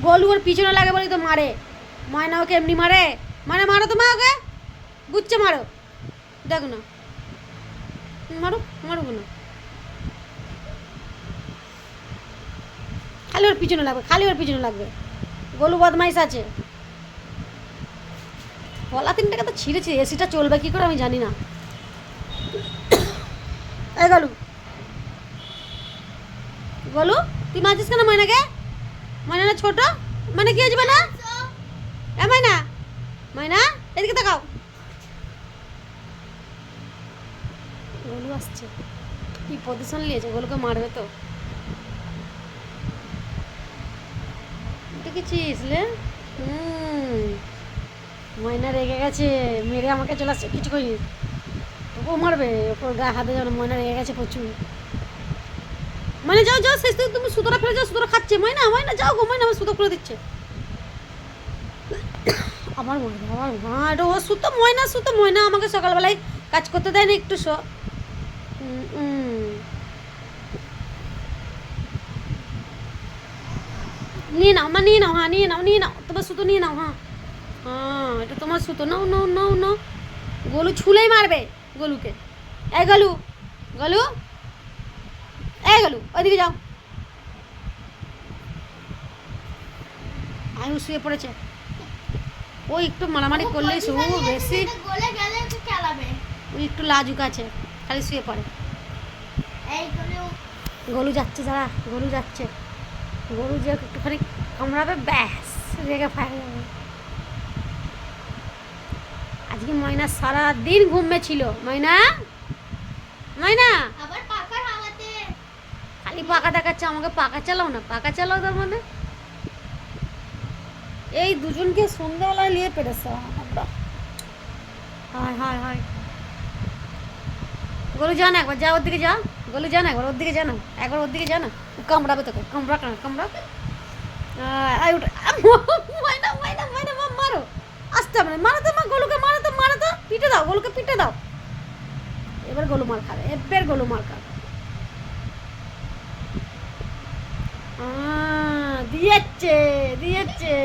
গোলু ওর পিছনে লাগে বলে তো মারে। ময়না ওকে এমনি মারে? মানে মারো তো মা ওকে, বুঝছে মারো, দেখো না, মারো মারো না, খালি ওর পিছনে লাগবে, খালি ওর পিছনে লাগবে। গোলু বদমাইশ আছে। গলা তিনটাকে তো ছিঁড়েছে, এসিটা চলবে কী করে আমি জানি না। এই গোলু, গোলু তুই মারছিস কেন ময়নাকে? ময়না না ছোট, মানে কি হয়েছে না? এ ময়না, ময়না এদিকে তাকাও। গোলু আসছে, কি পজিশন নিয়েছে, গোলুকে মারবে তো। দেখেছিস লে? ময়না রেগে গেছে, মেরে আমাকে চলে আসছে, কিছু করিনি, তোকেও মারবে, ওপর গায়ে হাতে যাও না। ময়না রেগে গেছে প্রচুর। মানে যাও যাও, শেষ থেকে তুমি সুতোটা ফেলে যাও, সুতোটা খাচ্ছে। ময়না ময়না যাও গো, ময়না আমার সুতো খুলে দিচ্ছে। আমার মারবে, আমার মা, এটা ও সুতো, ময়না সুতো। ময়না আমাকে সকালবেলায় কাজ করতে দেয় না একটু নিয়ে নাও মা, নিয়ে নাও, হ্যাঁ নিয়ে নাও, নিয়ে নাও, তোমার সুতো নিয়ে নাও। হ্যাঁ হ্যাঁ, এটা তোমার সুতো, নাও নাও নাও নাও। গোলু ছুলেই মারবে গোলুকে। এই গোলু, গোলু, এই গোলু ওইদিকে যাও। আয়ু শুয়ে পড়েছে, ওই একটু মারামারি করলেই শুরু বেশি, ওই একটু লাজুক আছে, খালি শুয়ে পড়ে। গোলু যাচ্ছে, যারা গোলু যাচ্ছে, গরু যে একটুখানি কামড়াবে ব্যাস রেগে ফায়ার যাবে। আজকে ময়না সারা দিন ঘুমিয়েছিল। ময়না, ময়না খালি পাকা দেখাচ্ছে আমাকে, পাকা চালাও না, পাকা চালাও। তার মানে এই দুজনকে সন্ধ্যাবেলায় নিয়ে পেরেছে আমরা। হায় হায় হায়, গোলু যা না একবার, যা ওর দিকে যা, গোলু যা না একবার ওর দিকে, যা না একবার ওর দিকে, যা না, কামড়াবে তোকে, কামড়া কামড়া। ময়না ময়না ময়না, মারো আসতে হবে না, মারো তো মা, গোলুকে মারো তো, মারো তো, পিটে দাও গোলুকে, পিটে দাও। এবার গোলু মার খাবে, এবার গোলু মার খাবে। দিয়েছে দিয়েছে।